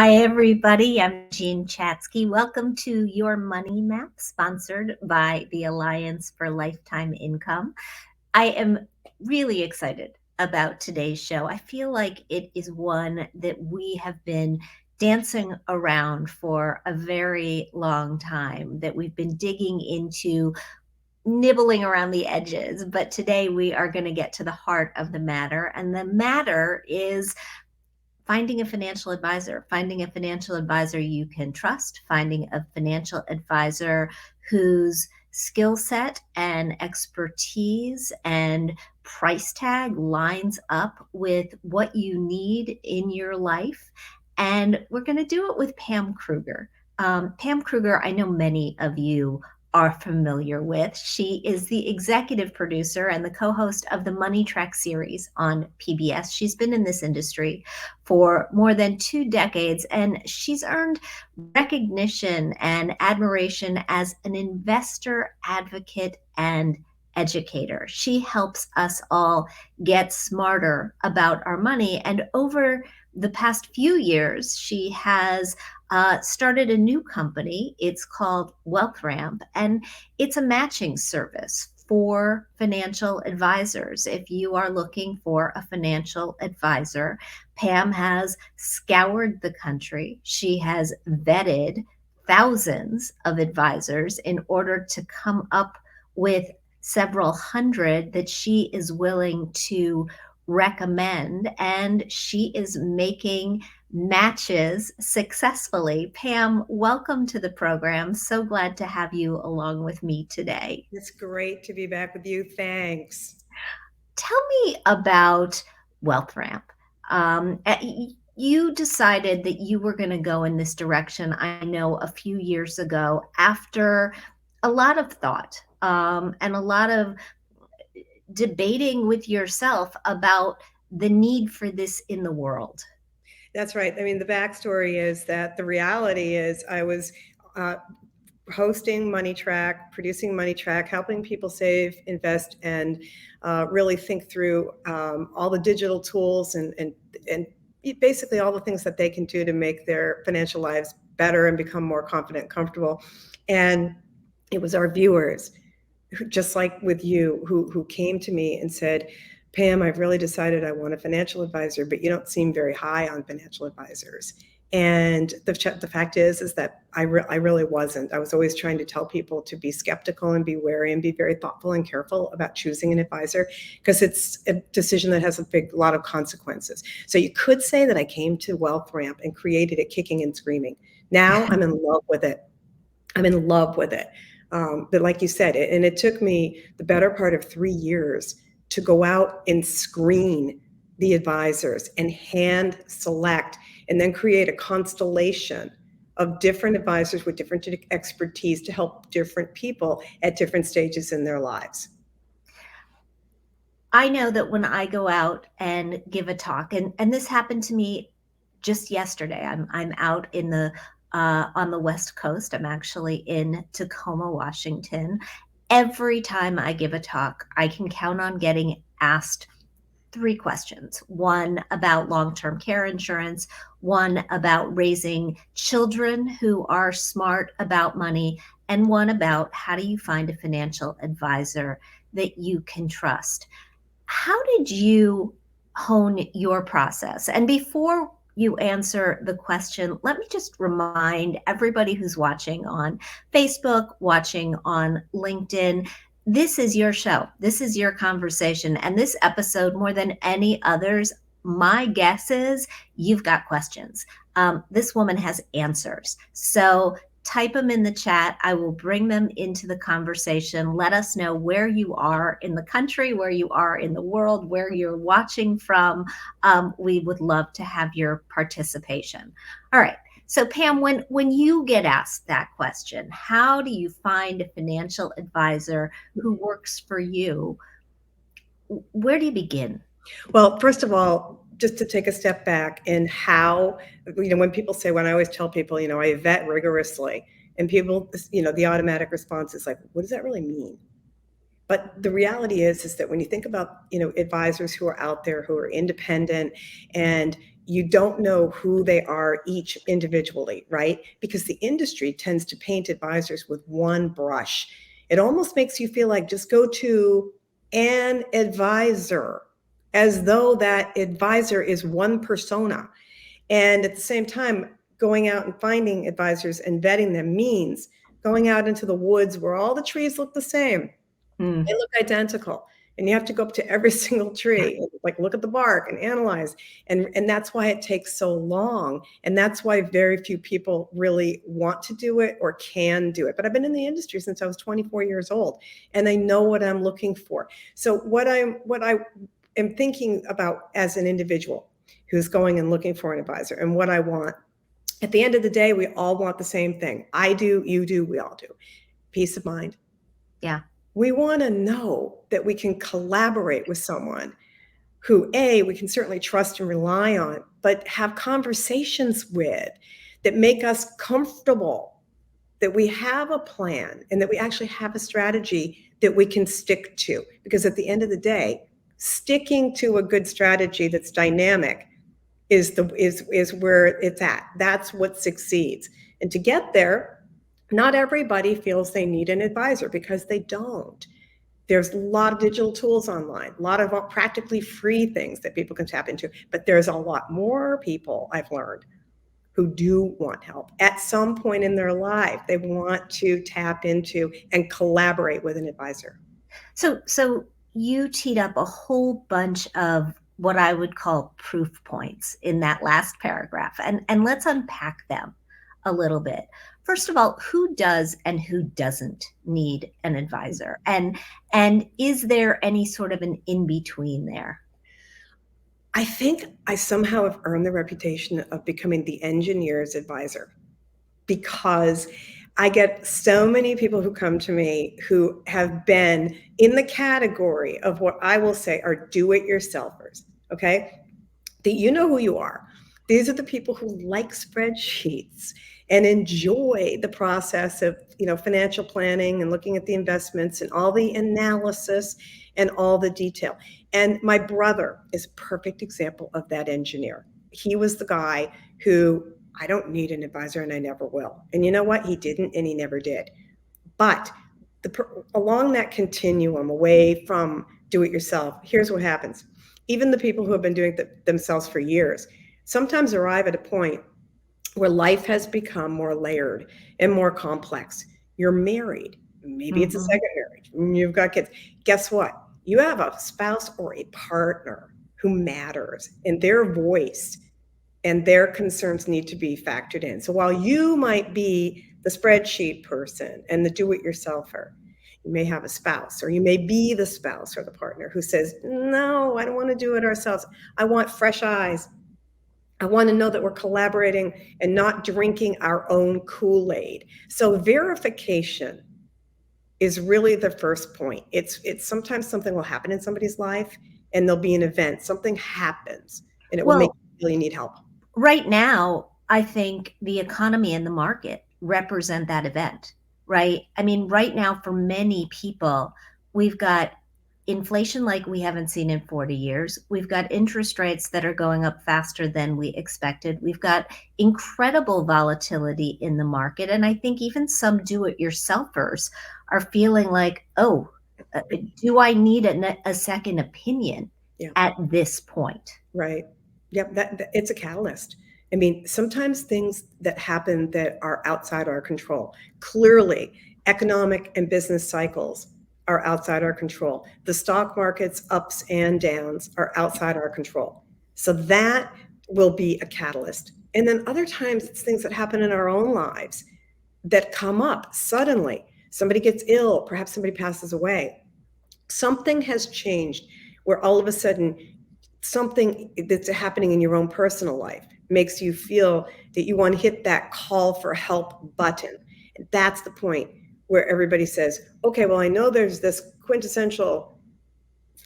Hi, everybody. I'm Jean Chatzky. Welcome to Your Money Map, sponsored by the Alliance for Lifetime Income. I am really excited about today's show. I feel like it is one that we have been dancing around for a very long time, that we've been digging into, nibbling around the edges. But today we are going to get to the heart of the matter. And the matter is finding a financial advisor you can trust, finding a financial advisor whose skill set and expertise and price tag lines up with what you need in your life. And we're going to do it with Pam Krueger. Pam Krueger, I know many of you are familiar with. She is the executive producer and the co-host of the Money Track series on PBS. She's been in this industry for more than 2 decades, and she's earned recognition and admiration as an investor advocate and educator. She helps us all get smarter about our money. And over the past few years, she has started a new company. It's called Wealth Ramp, and it's a matching service for financial advisors. If you are looking for a financial advisor, Pam has scoured the country. She has vetted thousands of advisors in order to come up with several hundred that she is willing to recommend, and she is making matches successfully. Pam, welcome to the program. So glad to have you along with me today. It's great to be back with you. Thanks. Tell me about Wealth Ramp. You decided that you were going to go in this direction, I know, a few years ago after a lot of thought and a lot of debating with yourself about the need for this in the world. That's right. I mean, the backstory is that the reality is I was uh, hosting Money Track, producing Money Track, helping people save, invest, and really think through all the digital tools and basically all the things that they can do to make their financial lives better and become more confident and comfortable. And it was our viewers, just like with you, who came to me and said, Pam, I've really decided I want a financial advisor, but you don't seem very high on financial advisors. And the fact is that I really wasn't. I was always trying to tell people to be skeptical and be wary and be very thoughtful and careful about choosing an advisor, because it's a decision that has a lot of consequences. So you could say that I came to Wealth Ramp and created it kicking and screaming. Now I'm in love with it. I'm in love with it. But like you said, it took me the better part of 3 years to go out and screen the advisors and hand select and then create a constellation of different advisors with different expertise to help different people at different stages in their lives. I know that when I go out and give a talk, and this happened to me just yesterday. I'm out in the on the West Coast. I'm actually in Tacoma, Washington. Every time I give a talk, I can count on getting asked 3 questions. One about long-term care insurance, one about raising children who are smart about money, and one about how do you find a financial advisor that you can trust. How did you hone your process? And before you answer the question, let me just remind everybody who's watching on Facebook, watching on LinkedIn, this is your show. This is your conversation. And this episode, more than any others, my guess is you've got questions. This woman has answers. So type them in the chat. I will bring them into the conversation. Let us know where you are in the country, where you are in the world, where you're watching from. We would love to have your participation. All right. So Pam, when you get asked that question, how do you find a financial advisor who works for you? Where do you begin? Well, first of all, just to take a step back in how, when people say, when I always tell people, I vet rigorously, and people, the automatic response is like, what does that really mean? But the reality is that when you think about, advisors who are out there who are independent, and you don't know who they are each individually, right? Because the industry tends to paint advisors with one brush. It almost makes you feel like just go to an advisor, as though that advisor is one persona. And at the same time, going out and finding advisors and vetting them means going out into the woods where all the trees look the same. They Mm. look identical. And you have to go up to every single tree, and, like, look at the bark and analyze. And that's why it takes so long. And that's why very few people really want to do it or can do it. But I've been in the industry since I was 24 years old, and I know what I'm looking for. So what I am thinking about as an individual who's going and looking for an advisor, and what I want, at the end of the day, we all want the same thing. I do, you do, we all do. Peace of mind. Yeah. We want to know that we can collaborate with someone who, A, we can certainly trust and rely on, but have conversations with, that make us comfortable, that we have a plan, and that we actually have a strategy that we can stick to. Because at the end of the day, sticking to a good strategy that's dynamic is where it's at. That's what succeeds. And to get there, not everybody feels they need an advisor, because they don't. There's a lot of digital tools online, a lot of practically free things that people can tap into. But there's a lot more people, I've learned, who do want help. At some point in their life, they want to tap into and collaborate with an advisor. So you teed up a whole bunch of what I would call proof points in that last paragraph, and let's unpack them a little bit. First of all, who does and who doesn't need an advisor, and is there any sort of an in between there? I think I somehow have earned the reputation of becoming the engineer's advisor, because I get so many people who come to me who have been in the category of what I will say are do-it-yourselfers, okay? That you know who you are. These are the people who like spreadsheets and enjoy the process of, financial planning and looking at the investments and all the analysis and all the detail. And my brother is a perfect example of that engineer. He was the guy who, I don't need an advisor and I never will. And you know what? He didn't, and he never did. But along that continuum, away from do it yourself, here's what happens. Even the people who have been doing it themselves for years sometimes arrive at a point where life has become more layered and more complex. You're married. Maybe it's a Mhm. second marriage. You've got kids. Guess what? You have a spouse or a partner who matters, and their voice and their concerns need to be factored in. So while you might be the spreadsheet person and the do-it-yourselfer, you may have a spouse, or you may be the spouse or the partner who says, no, I don't want to do it ourselves. I want fresh eyes. I want to know that we're collaborating and not drinking our own Kool-Aid. So verification is really the first point. It's sometimes something will happen in somebody's life, and there'll be an event. Something happens, and it will make Well, you really need help. right now, I think the economy and the market represent that event, right? I mean, right now, for many people, we've got inflation like we haven't seen in 40 years. We've got interest rates that are going up faster than we expected. We've got incredible volatility in the market. And I think even some do it yourselfers are feeling like, oh, do I need a second opinion Yeah. at this point? Right. Yep. That it's a catalyst. I mean, sometimes things that happen that are outside our control. Clearly, economic and business cycles are outside our control. The stock market's ups and downs are outside our control. So that will be a catalyst. And then other times it's things that happen in our own lives that come up suddenly. Somebody gets ill, perhaps somebody passes away. Something has changed where all of a sudden something that's happening in your own personal life makes you feel that you want to hit that call for help button. And that's the point where everybody says, okay, well, I know there's this quintessential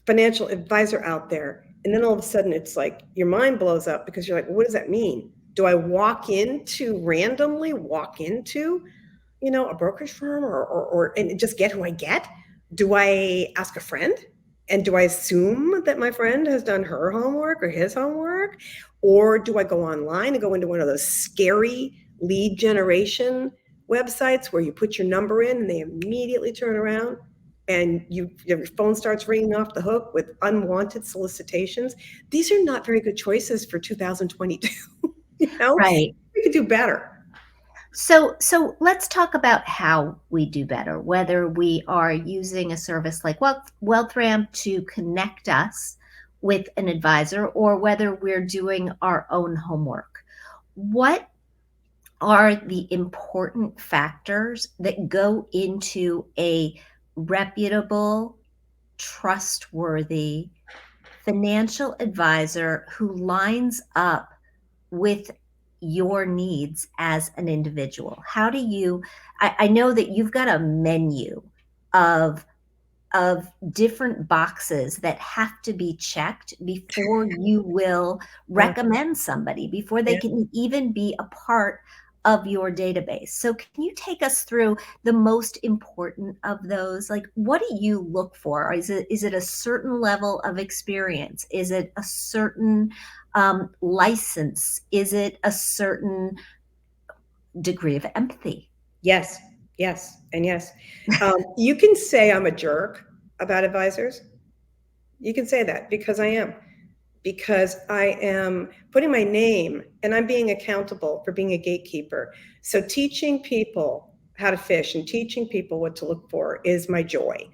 financial advisor out there. And then all of a sudden it's like your mind blows up, because you're like, what does that mean? Do I randomly walk into, a brokerage firm, or and just get who I get? Do I ask a friend? And do I assume that my friend has done her homework or his homework? Or do I go online and go into one of those scary lead generation websites where you put your number in and they immediately turn around and your phone starts ringing off the hook with unwanted solicitations? These are not very good choices for 2022. You know, Right. we could do better. So let's talk about how we do better, whether we are using a service like WealthRamp to connect us with an advisor or whether we're doing our own homework. What are the important factors that go into a reputable, trustworthy financial advisor who lines up with your needs as an individual? How do you, I know that you've got a menu of different boxes that have to be checked before you will Yeah. recommend somebody, before they Yeah. can even be a part of your database. So can you take us through the most important of those? Like, what do you look for? Is it a certain level of experience? Is it a certain license? Is it a certain degree of empathy? Yes, yes, and yes. You can say I'm a jerk about advisors. You can say that because I am putting my name and I'm being accountable for being a gatekeeper. So teaching people how to fish and teaching people what to look for is my joy.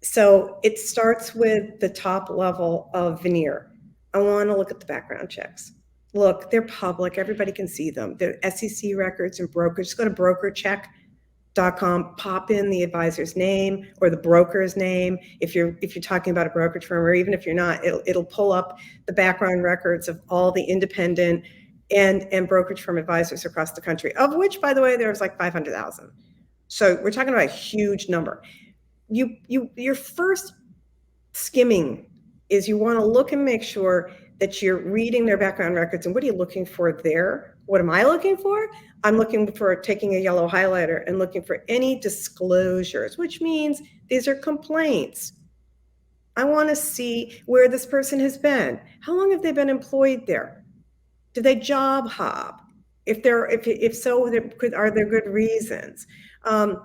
So it starts with the top level of veneer. I want to look at the background checks. Look, they're public. Everybody can see them. They're SEC records and brokers. Just go to brokercheck.com, pop in the advisor's name or the broker's name. If you're talking about a brokerage firm, or even if you're not, it'll pull up the background records of all the independent and brokerage firm advisors across the country, of which, by the way, there's like 500,000. So we're talking about a huge number. Your first skimming is you want to look and make sure that you're reading their background records. And what are you looking for there? What am I looking for? I'm looking for taking a yellow highlighter and looking for any disclosures, which means these are complaints. I want to see where this person has been. How long have they been employed there? Do they job hop? If so, are there good reasons? I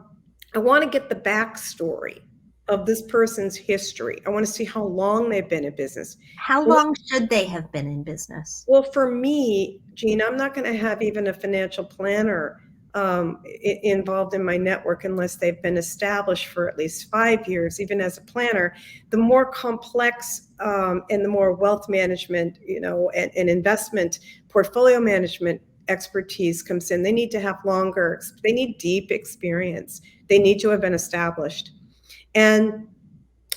want to get the backstory of this person's history. I want to see how long they've been in business. How long should they have been in business? Well, for me, Jean, I'm not going to have even a financial planner involved in my network unless they've been established for at least 5 years. Even as a planner, the more complex and the more wealth management, and investment portfolio management expertise comes in, they need to have longer, they need deep experience. They need to have been established. And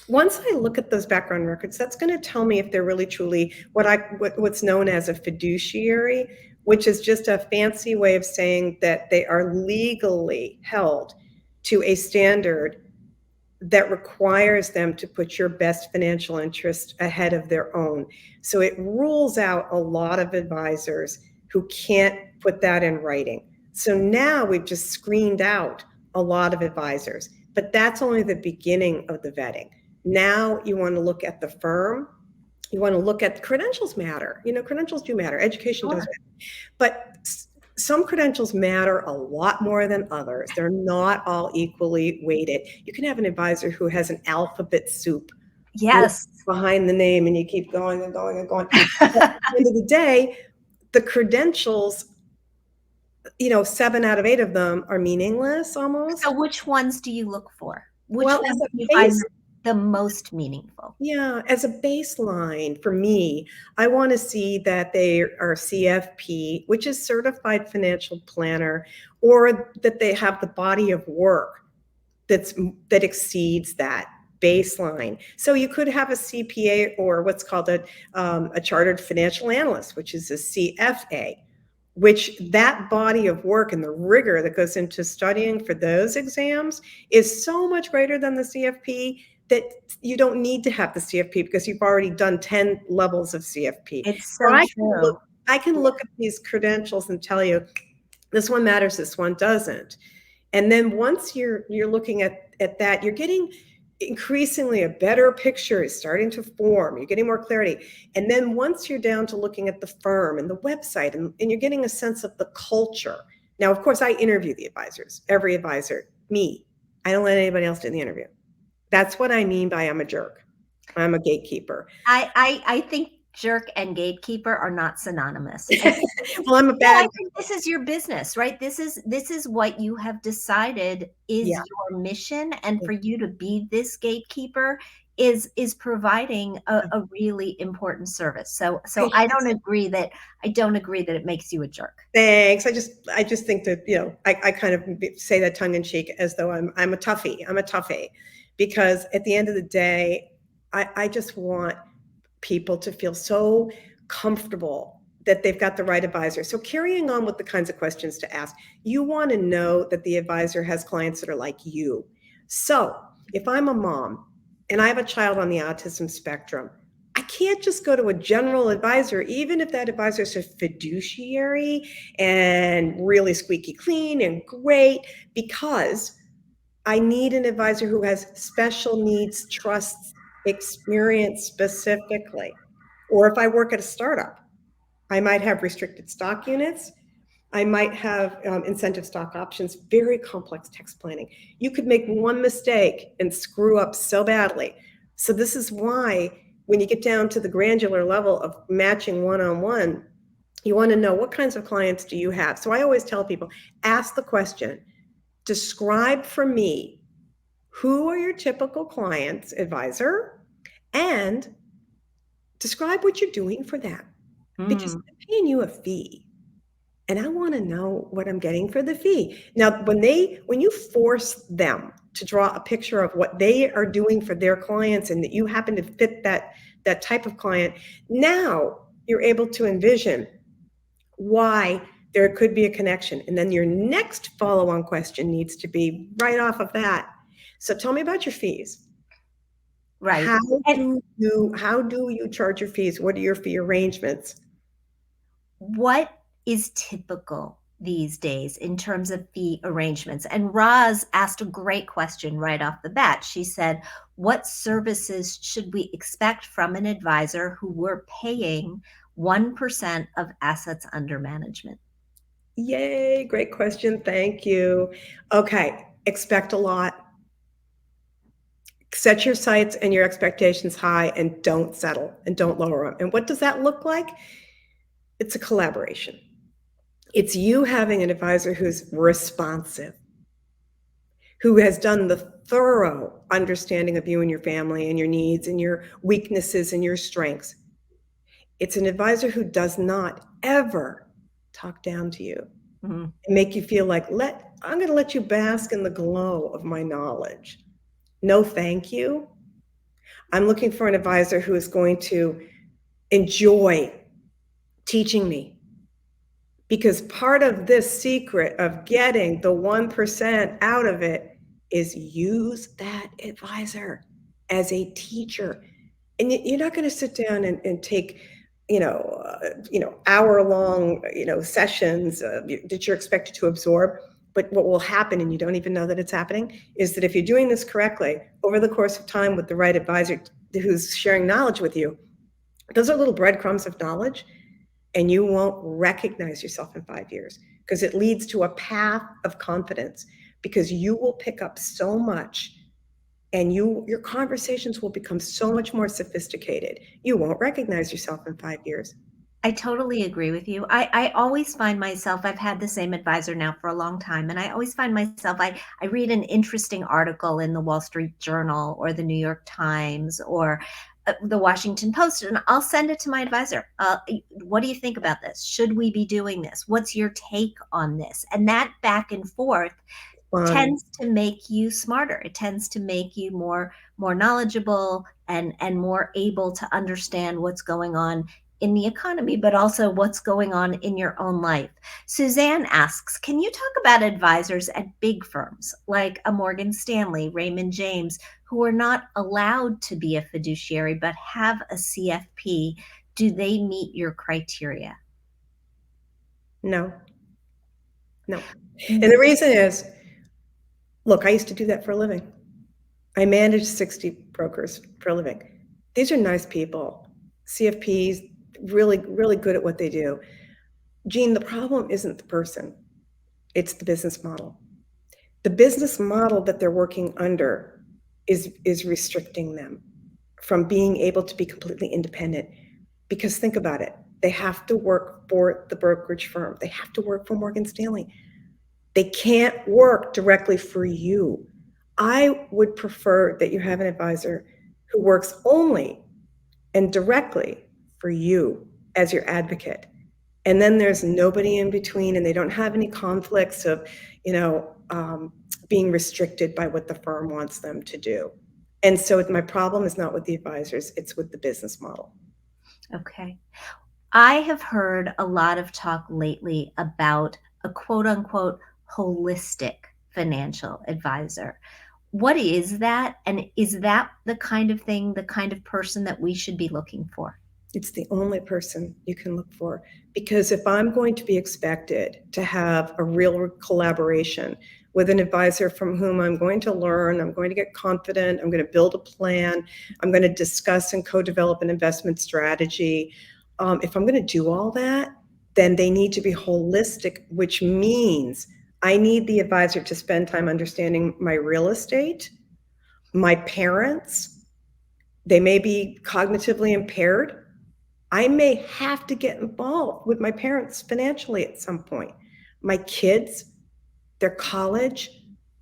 once I look at those background records, that's going to tell me if they're really truly what's known as a fiduciary, which is just a fancy way of saying that they are legally held to a standard that requires them to put your best financial interest ahead of their own. So it rules out a lot of advisors who can't put that in writing. So now we've just screened out a lot of advisors, but that's only the beginning of the vetting. Now you want to look at the firm. You want to look at credentials matter. Credentials do matter. Education does matter. But some credentials matter a lot more than others. They're not all equally weighted. You can have an advisor who has an alphabet soup Yes. behind the name, and you keep going and going and going. At the end of the day, the credentials, 7 out of 8 of them are meaningless almost. So which ones do you look for? Which Well, ones as a do you find base, the most meaningful? yeah, as a baseline for me, I want to see that they are CFP, which is Certified Financial Planner, or that they have the body of work that exceeds that baseline. So you could have a CPA or what's called a Chartered Financial Analyst, which is a CFA, which that body of work and the rigor that goes into studying for those exams is so much greater than the CFP that you don't need to have the CFP because you've already done 10 levels of CFP. It's So so true. I can look at these credentials and tell you this one matters, this one doesn't. And then once you're looking at that, you're getting increasingly a better picture is starting to form. You're getting more clarity. And then once you're down to looking at the firm and the website, and you're getting a sense of the culture. Now, of course, I interview the advisors, every advisor, me. I don't let anybody else do the interview. That's what I mean by I'm a jerk. I'm a gatekeeper. I think jerk and gatekeeper are not synonymous. I think Well, I'm a no, I bad. think this is your business, right? This is what you have decided is Yeah. your mission, and for you to be this gatekeeper is providing a really important service. So I don't agree that it makes you a jerk. Thanks. I just think that, I kind of say that tongue in cheek as though I'm a toughie. I'm a toughie because at the end of the day, I just want people to feel so comfortable that they've got the right advisor. So carrying on with the kinds of questions to ask, you want to know that the advisor has clients that are like you. So if I'm a mom and I have a child on the autism spectrum, I can't just go to a general advisor, even if that advisor is a fiduciary and really squeaky clean and great, because I need an advisor who has special needs, trusts, experience specifically. Or if I work at a startup, I might have restricted stock units. I might have incentive stock options, very complex tax planning. You could make one mistake and screw up so badly. So this is why when you get down to the granular level of matching one-on-one, you want to know what kinds of clients do you have. So I always tell people, ask the question, describe for me who are your typical clients, advisor, and describe what you're doing for them. Because Mm, I'm paying you a fee and I want to know what I'm getting for the fee. Now, when you force them to draw a picture of what they are doing for their clients and that you happen to fit that type of client, now you're able to envision why there could be a connection. And then your next follow-on question needs to be right off of that. So tell me about your fees. right. How And do you charge your fees? What are your fee arrangements? what is typical these days in terms of fee arrangements? And Roz asked a great question right off the bat. She said, what services should we expect from an advisor who we're paying 1% of assets under management? Yay, great question. Thank you. Okay, expect a lot. Set your sights and your expectations high and don't settle and don't lower them. And what does that look like? It's a collaboration. It's you having an advisor who's responsive, who has done the thorough understanding of you and your family and your needs and your weaknesses and your strengths. It's an advisor who does not ever talk down to you Mm, and make you feel like, I'm going to let you bask in the glow of my knowledge. No, thank you. I'm looking for an advisor who is going to enjoy teaching me. Because part of this secret of getting the 1% out of it is use that advisor as a teacher. And you're not going to sit down and take, hour-long, sessions that you're expected to absorb. But what will happen, and you don't even know that it's happening, is that if you're doing this correctly over the course of time with the right advisor who's sharing knowledge with you, those are little breadcrumbs of knowledge, and you won't recognize yourself in 5 years because it leads to a path of confidence because you will pick up so much and your conversations will become so much more sophisticated. You won't recognize yourself in 5 years. I totally agree with you. I always find myself, I've had the same advisor now for a long time, and I always find myself, I read an interesting article in the Wall Street Journal or the New York Times or the Washington Post, and I'll send it to my advisor. What do you think about this? Should we be doing this? What's your take on this? And that back and forth Fun. tends to make you smarter. It tends to make you more knowledgeable and more able to understand what's going on in the economy, but also what's going on in your own life. Suzanne asks, can you talk about advisors at big firms like a Morgan Stanley, Raymond James, who are not allowed to be a fiduciary but have a CFP? Do they meet your criteria? No, no. And the reason is, look, I used to do that for a living. I manage 60 brokers for a living. These are nice people, CFPs, really, really good at what they do. Jean, the problem isn't the person, it's the business model. The business model that they're working under is restricting them from being able to be completely independent. Because think about it, they have to work for the brokerage firm, they have to work for Morgan Stanley. They can't work directly for you. I would prefer that you have an advisor who works only and directly for you as your advocate. And then there's nobody in between, and they don't have any conflicts of, you know, being restricted by what the firm wants them to do. And so my problem is not with the advisors, it's with the business model. Okay. I have heard a lot of talk lately about a quote unquote holistic financial advisor. What is that? And is that the kind of thing, the kind of person that we should be looking for? It's the only person you can look for. Because if I'm going to be expected to have a real collaboration with an advisor from whom I'm going to learn, I'm going to get confident, I'm going to build a plan, I'm going to discuss and co-develop an investment strategy. If I'm going to do all that, then they need to be holistic, which means I need the advisor to spend time understanding my real estate, my parents. They may be cognitively impaired. I may have to get involved with my parents financially at some point. My kids, their college,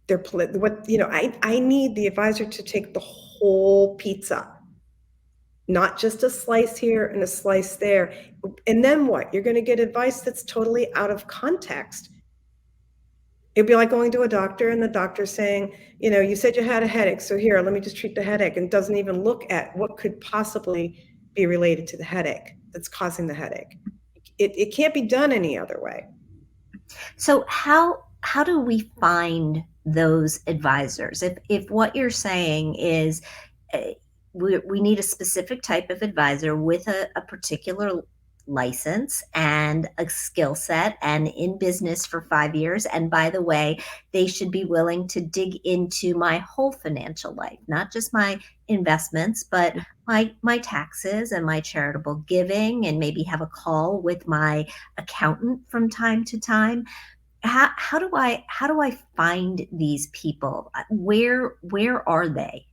their what, you know, I need the advisor to take the whole pizza, not just a slice here and a slice there. And then what? You're going to get advice that's totally out of context. It'd be like going to a doctor and the doctor saying, you know, you said you had a headache, so here, let me just treat the headache, and doesn't even look at what could possibly be related to the headache that's causing the headache. It can't be done any other way. So how do we find those advisors? If what you're saying is we need a specific type of advisor with a particular license and a skill set and in business for 5 years. And by the way, they should be willing to dig into my whole financial life, not just my investments, but my taxes and my charitable giving, and maybe have a call with my accountant from time to time. How do I find these people? Where are they?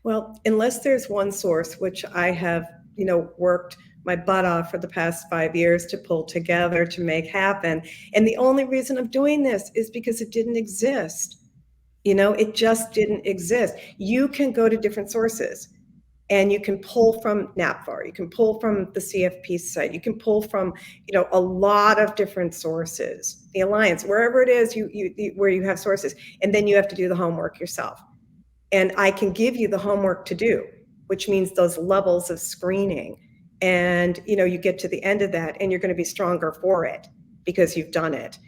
Well, unless there's one source, which I have, you know, worked my butt off for the past 5 years to pull together to make happen. And the only reason I'm doing this is because it didn't exist. You know, it just didn't exist. You can go to different sources and you can pull from NAPFAR, you can pull from the CFP site, you can pull from, you know, a lot of different sources, the Alliance, wherever it is where you have sources, and then you have to do the homework yourself. And I can give you the homework to do, which means those levels of screening. And, you know, you get to the end of that and you're going to be stronger for it because you've done it.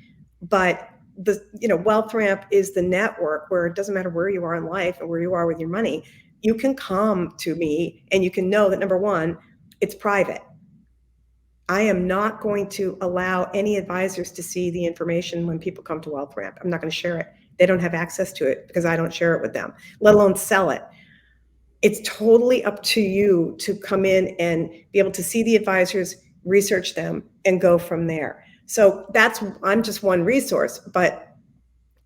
But the, you know, Wealth Ramp is the network where it doesn't matter where you are in life and where you are with your money. You can come to me and you can know that, number one, it's private. I am not going to allow any advisors to see the information when people come to Wealth Ramp. I'm not going to share it. They don't have access to it because I don't share it with them, let alone sell it. It's totally up to you to come in and be able to see the advisors, research them, and go from there. So I'm just one resource, but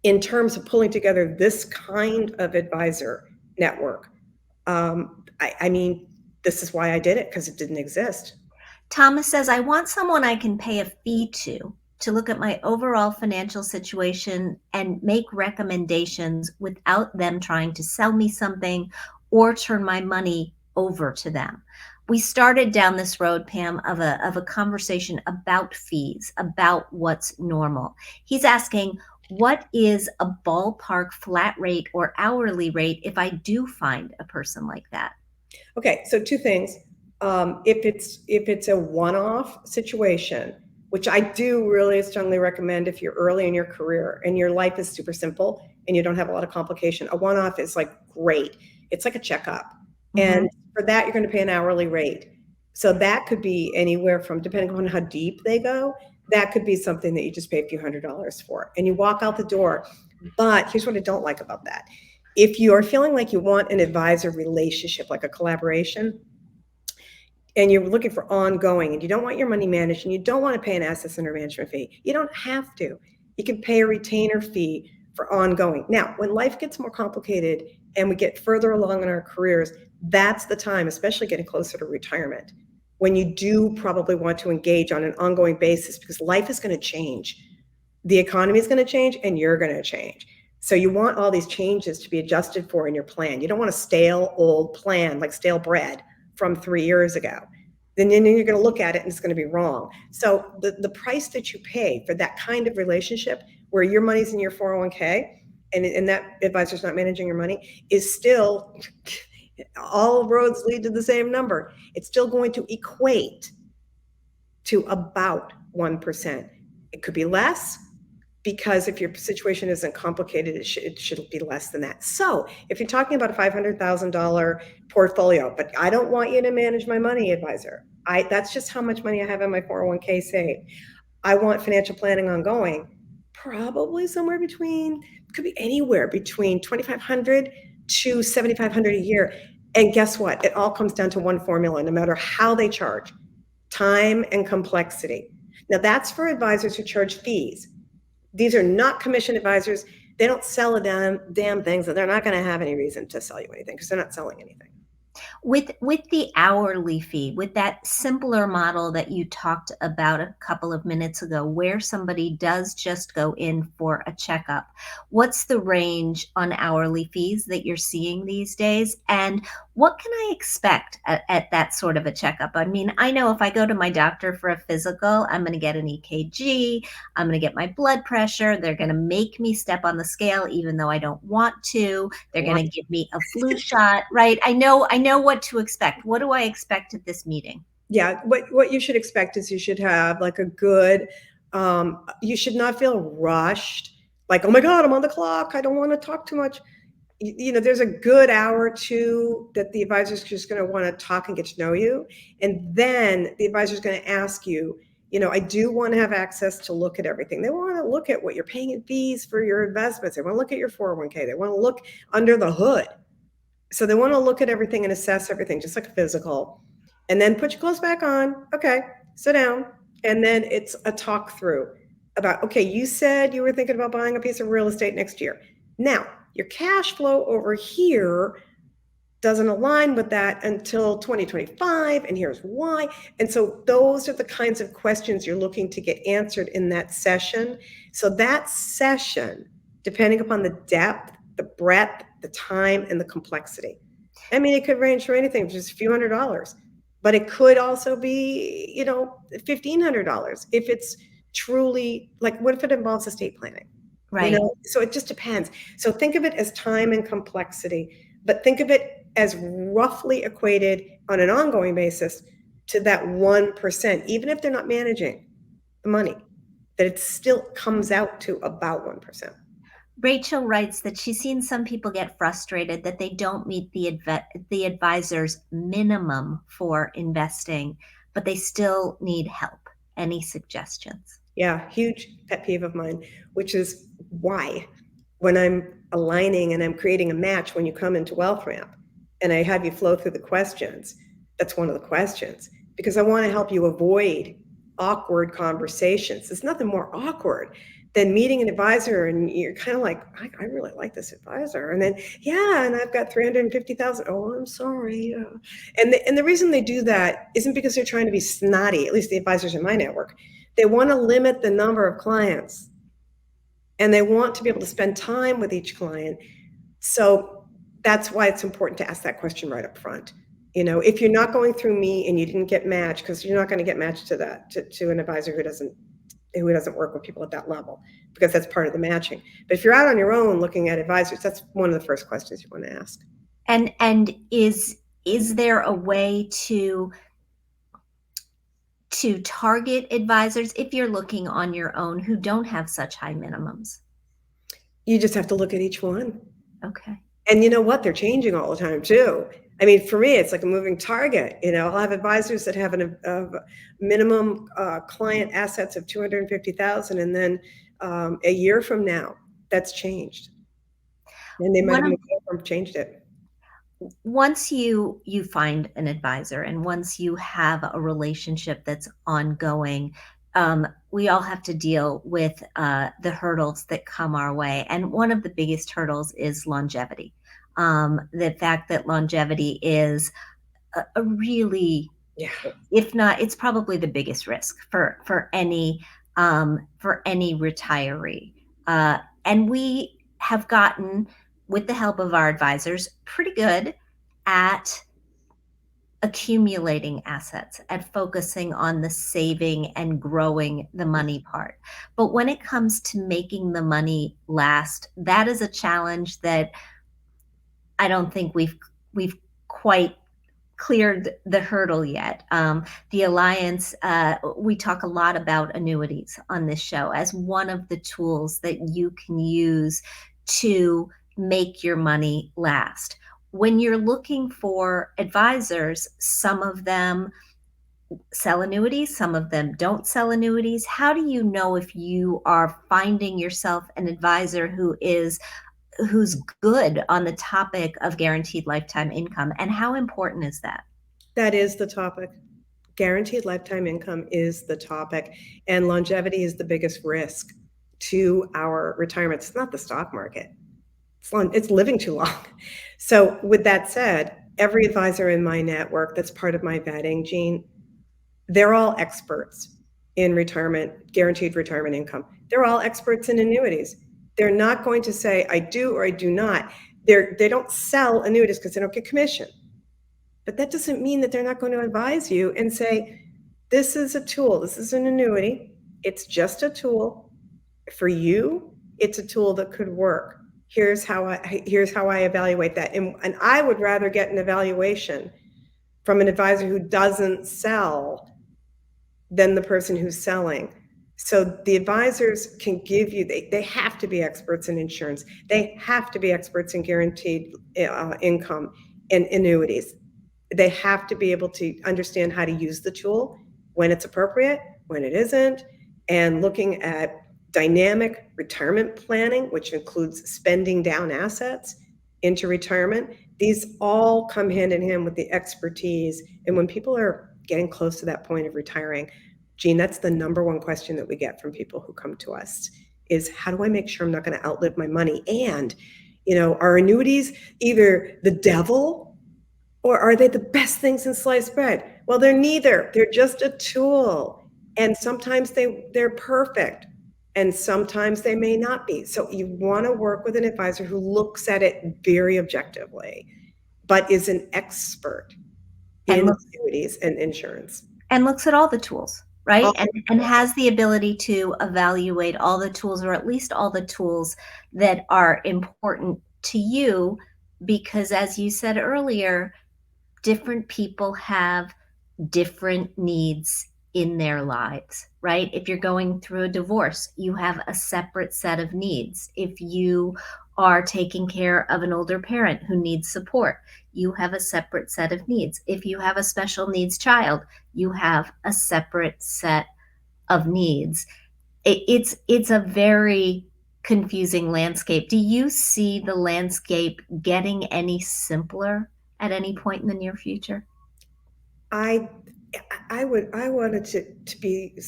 in terms of pulling together this kind of advisor network, I mean, this is why I did it, because it didn't exist. Thomas says, I want someone I can pay a fee to look at my overall financial situation and make recommendations without them trying to sell me something or turn my money over to them. We started down this road, Pam, of a conversation about fees, about what's normal. He's asking, what is a ballpark flat rate or hourly rate if I do find a person like that? Okay, so two things. If it's a one-off situation, which I do really strongly recommend if you're early in your career and your life is super simple and you don't have a lot of complication, a one-off is like great. It's like a checkup. Mm-hmm. And for that, you're going to pay an hourly rate. So that could be anywhere from, depending on how deep they go, that could be something that you just pay a few $100s for and you walk out the door. But here's what I don't like about that. If you are feeling like you want an advisor relationship, like a collaboration, and you're looking for ongoing, and you don't want your money managed, and you don't want to pay an assets under management fee, you don't have to. You can pay a retainer fee for ongoing. Now, when life gets more complicated and we get further along in our careers, that's the time, especially getting closer to retirement, when you do probably want to engage on an ongoing basis, because life is going to change. The economy is going to change, and you're going to change. So you want all these changes to be adjusted for in your plan. You don't want a stale old plan, like stale bread from 3 years ago. Then you're going to look at it and it's going to be wrong. So the price that you pay for that kind of relationship, where your money's in your 401k and that advisor's not managing your money, is still, all roads lead to the same number. It's still going to equate to about 1%. It could be less, because if your situation isn't complicated, it should be less than that. So if you're talking about a $500,000 portfolio, but I don't want you to manage my money, advisor, that's just how much money I have in my 401k saved. I want financial planning ongoing, probably somewhere between, could be anywhere between 2,500 to 7,500 a year. And guess what? It all comes down to one formula, no matter how they charge: time and complexity. Now, that's for advisors who charge fees. These are not commission advisors. They don't sell a damn things, and they're not going to have any reason to sell you anything, because they're not selling anything. With the hourly fee, with that simpler model that you talked about a couple of minutes ago, where somebody does just go in for a checkup, what's the range on hourly fees that you're seeing these days? And what can I expect at that sort of a checkup? I mean, I know if I go to my doctor for a physical, I'm going to get an EKG, I'm going to get my blood pressure, they're going to make me step on the scale even though I don't want to, they're going to give me a flu shot, right? I know what to expect. What do I expect at this meeting? Yeah, what you should expect is you should have like a good, you should not feel rushed, like, oh my God, I'm on the clock, I don't want to talk too much. There's a good hour or two that the advisor's just going to want to talk and get to know you. And then the advisor's going to ask you, I do want to have access to look at everything. They want to look at what you're paying in fees for your investments. They want to look at your 401k. They want to look under the hood. So they want to look at everything and assess everything, just like a physical. And then put your clothes back on. Okay, sit down. And then it's a talk through about, okay, you said you were thinking about buying a piece of real estate next year. Now, your cash flow over here doesn't align with that until 2025, and here's why. And so those are the kinds of questions you're looking to get answered in that session. So that session, depending upon the depth, the breadth, the time, and the complexity. I mean, it could range from anything, just a few $100s, but it could also be, $1,500 if it's truly, like, what if it involves estate planning? Right. So it just depends. So think of it as time and complexity, but think of it as roughly equated on an ongoing basis to that 1%, even if they're not managing the money, that it still comes out to about 1%. Rachel writes that she's seen some people get frustrated that they don't meet the advisor's minimum for investing, but they still need help. Any suggestions? Yeah, huge pet peeve of mine, which is why, when I'm aligning and I'm creating a match, when you come into Wealth Ramp and I have you flow through the questions, that's one of the questions, because I want to help you avoid awkward conversations. There's nothing more awkward than meeting an advisor and you're kind of like, I really like this advisor. And then, yeah, and I've got 350,000. Oh, I'm sorry. And the reason they do that isn't because they're trying to be snotty, at least the advisors in my network. They want to limit the number of clients, and they want to be able to spend time with each client. So that's why it's important to ask that question right up front. If you're not going through me and you didn't get matched, because you're not going to get matched to an advisor who doesn't work with people at that level, because that's part of the matching. But if you're out on your own looking at advisors, that's one of the first questions you want to ask. And is there a way to target advisors if you're looking on your own who don't have such high minimums? You just have to look at each one. Okay. And you know what? They're changing all the time too. I mean, for me, it's like a moving target. I'll have advisors that have a minimum client assets of 250,000, and then a year from now, that's changed. And they might One have of moved over and changed it. Once you find an advisor and once you have a relationship that's ongoing, we all have to deal with the hurdles that come our way. And one of the biggest hurdles is longevity. The fact that longevity is a really, Yeah. if not, it's probably the biggest risk for any retiree. And we have gotten, with the help of our advisors, pretty good at accumulating assets, at focusing on the saving and growing the money part. But when it comes to making the money last, that is a challenge that I don't think we've quite cleared the hurdle yet. The Alliance, we talk a lot about annuities on this show as one of the tools that you can use to make your money last. When you're looking for advisors, some of them sell annuities, some of them don't sell annuities. How do you know if you are finding yourself an advisor who's good on the topic of guaranteed lifetime income, and how important is that? That is the topic. Guaranteed lifetime income is the topic, and longevity is the biggest risk to our retirement. It's not the stock market. It's living too long. So with that said, every advisor in my network that's part of my vetting, Jean, they're all experts in retirement, guaranteed retirement income. They're all experts in annuities. They're not going to say, I do or I do not. They don't sell annuities because they don't get commission. But that doesn't mean that they're not going to advise you and say, this is a tool, this is an annuity. It's just a tool. For you, it's a tool that could work. Here's how I evaluate that. And I would rather get an evaluation from an advisor who doesn't sell than the person who's selling. So the advisors can give you, they have to be experts in insurance. They have to be experts in guaranteed income and annuities. They have to be able to understand how to use the tool, when it's appropriate, when it isn't, and looking at dynamic retirement planning, which includes spending down assets into retirement. These all come hand in hand with the expertise. And when people are getting close to that point of retiring, Jean, that's the number one question that we get from people who come to us is, how do I make sure I'm not going to outlive my money? And, are annuities either the devil or are they the best things in sliced bread? Well, they're neither. They're just a tool. And sometimes they're perfect. And sometimes they may not be. So you want to work with an advisor who looks at it very objectively, but is an expert And in looks annuities and insurance. and looks at all the tools, right? Oh, And has the ability to evaluate all the tools, or at least all the tools that are important to you, because as you said earlier, different people have different needs in their lives, right? If you're going through a divorce, you have a separate set of needs. If you are taking care of an older parent who needs support, you have a separate set of needs. If you have a special needs child, you have a separate set of needs. It's a very confusing landscape. Do you see the landscape getting any simpler at any point in the near future? I wanted to be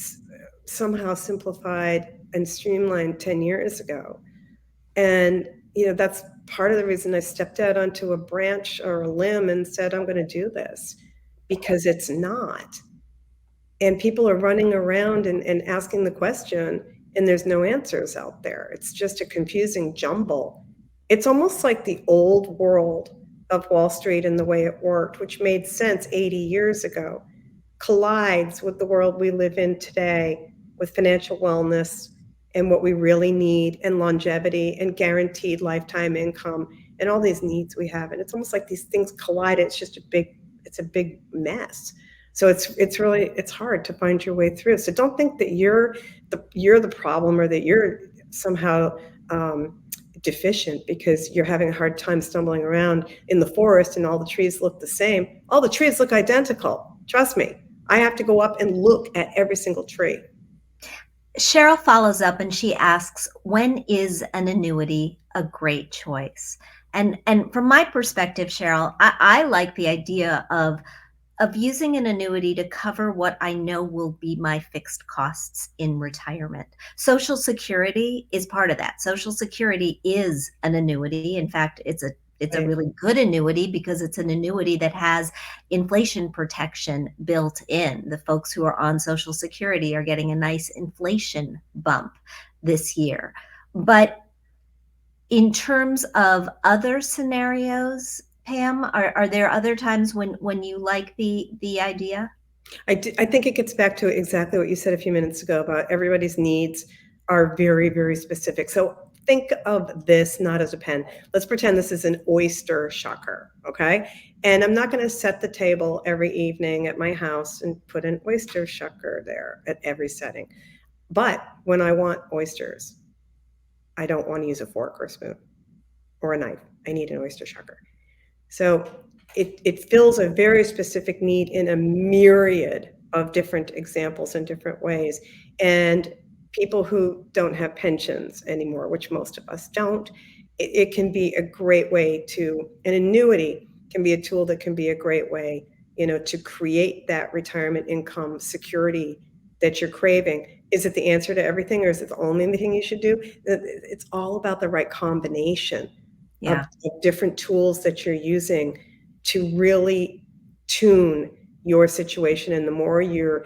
somehow simplified and streamlined 10 years ago. And, that's part of the reason I stepped out onto a branch or a limb and said, I'm going to do this, because it's not. And people are running around and asking the question, and there's no answers out there. It's just a confusing jumble. It's almost like the old world of Wall Street and the way it worked, which made sense 80 years ago, collides with the world we live in today, with financial wellness and what we really need, and longevity and guaranteed lifetime income and all these needs we have. And it's almost like these things collide. It's just a big mess. So it's hard to find your way through. So don't think that you're the problem, or that you're somehow deficient because you're having a hard time stumbling around in the forest and all the trees look the same. All the trees look identical. Trust me. I have to go up and look at every single tree. Cheryl follows up and she asks, when is an annuity a great choice? And from my perspective, Cheryl, I like the idea of using an annuity to cover what I know will be my fixed costs in retirement. Social Security is part of that. Social Security is an annuity. In fact, it's a Right. really good annuity because it's an annuity that has inflation protection built in. The folks who are on Social Security are getting a nice inflation bump this year. But in terms of other scenarios, Pam, are there other times when you like the idea? I think it gets back to exactly what you said a few minutes ago about everybody's needs are very, very specific. So think of this not as a pen. Let's pretend this is an oyster shucker, okay? And I'm not going to set the table every evening at my house and put an oyster shucker there at every setting. But when I want oysters, I don't want to use a fork or a spoon or a knife. I need an oyster shucker. So it fills a very specific need in a myriad of different examples in different ways. And people who don't have pensions anymore, which most of us don't, it can be a great way to, an annuity can be a tool that can be a great way, to create that retirement income security that you're craving. Is it the answer to everything, or is it the only thing you should do? It's all about the right combination of, Yeah. of different tools that you're using to really tune your situation. And the more you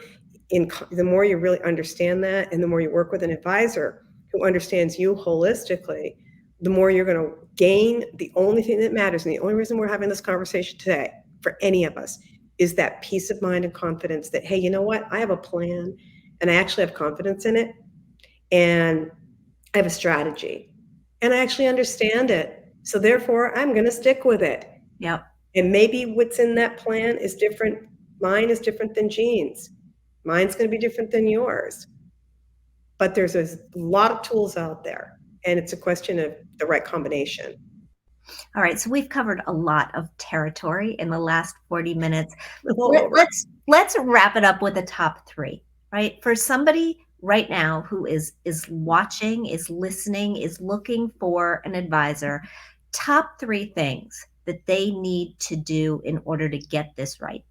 really understand that, and the more you work with an advisor who understands you holistically, the more you're going to gain. The only thing that matters, and the only reason we're having this conversation today for any of us, is that peace of mind and confidence that, hey, you know what? I have a plan and I actually have confidence in it. And I have a strategy and I actually understand it. So therefore, I'm going to stick with it. Yep. And maybe what's in that plan is different. Mine is different than Jean's. Mine's going to be different than yours. But there's a lot of tools out there, and it's a question of the right combination. All right. So we've covered a lot of territory in the last 40 minutes. All over. Let's wrap it up with a top three, right? For somebody right now who is watching, is listening, is looking for an advisor, top three things that they need to do in order to get this right.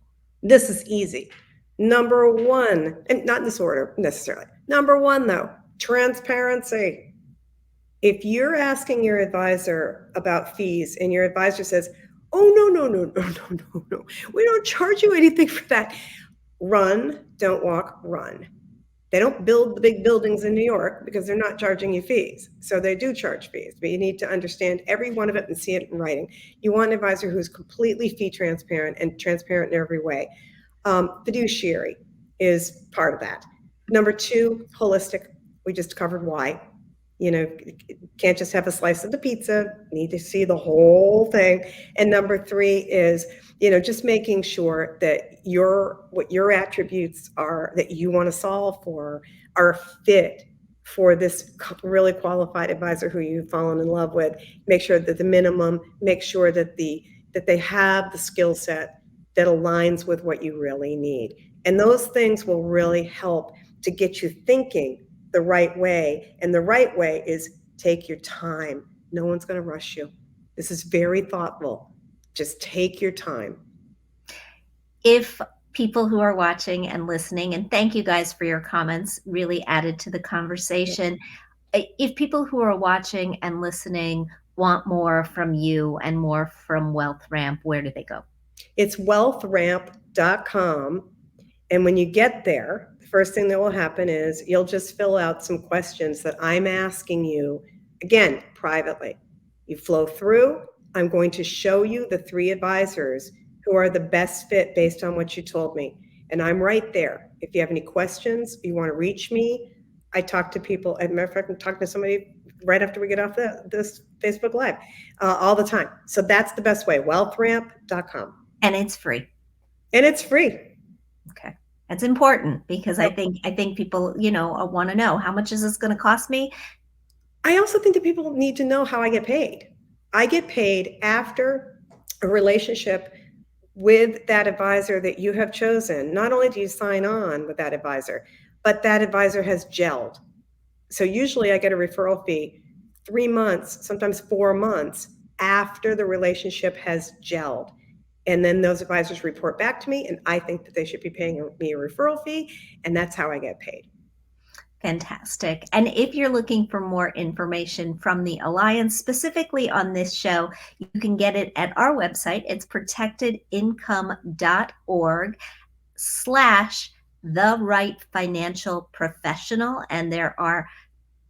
This is easy. Number one, and not in this order necessarily. Number one, though, transparency. If you're asking your advisor about fees and your advisor says, oh, no, we don't charge you anything for that, run, don't walk, run. They don't build the big buildings in New York because they're not charging you fees. So they do charge fees, but you need to understand every one of it and see it in writing. You want an advisor who's completely fee transparent and transparent in every way. Fiduciary is part of that. Number two, holistic. We just covered why. Can't just have a slice of the pizza, need to see the whole thing. And number three is, just making sure that what your attributes are that you want to solve for are fit for this really qualified advisor who you've fallen in love with. Make sure that the minimum, make sure that they have the skill set that aligns with what you really need. And those things will really help to get you thinking the right way. And the right way is take your time. No one's going to rush you. This is very thoughtful. Just take your time. If people who are watching and listening, and thank you guys for your comments, really added to the conversation. If people who are watching and listening want more from you and more from Wealth Ramp, where do they go? It's wealthramp.com. And when you get there, the first thing that will happen is you'll just fill out some questions that I'm asking you, again, privately. You flow through. I'm going to show you the three advisors who are the best fit based on what you told me. And I'm right there. If you have any questions, you want to reach me, I talk to people. As a matter of fact, I'm talking to somebody right after we get off this Facebook Live all the time. So that's the best way, wealthramp.com. And it's free. And it's free. Okay. That's important because Yep. I think people, want to know, how much is this going to cost me? I also think that people need to know how I get paid. I get paid after a relationship with that advisor that you have chosen. Not only do you sign on with that advisor, but that advisor has gelled. So usually I get a referral fee 3 months, sometimes 4 months after the relationship has gelled. And then those advisors report back to me, and I think that they should be paying me a referral fee, and that's how I get paid. Fantastic. And if you're looking for more information from the Alliance, specifically on this show, you can get it at our website. It's protectedincome.org/the right financial professional. And there are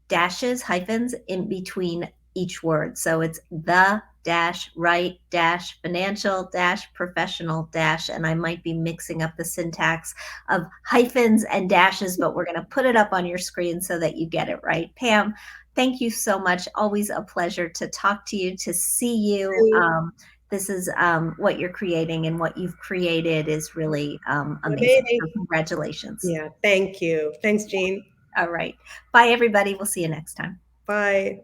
dashes, hyphens in between each word. So it's the right financial professional and I might be mixing up the syntax of hyphens and dashes, but we're going to put it up on your screen so that you get it right. Pam, thank you so much. Always a pleasure to talk to you, to see you. This is what you're creating, and what you've created is really amazing. So congratulations. Yeah, thank you. Thanks, Jean. All right. Bye, everybody. We'll see you next time. Bye.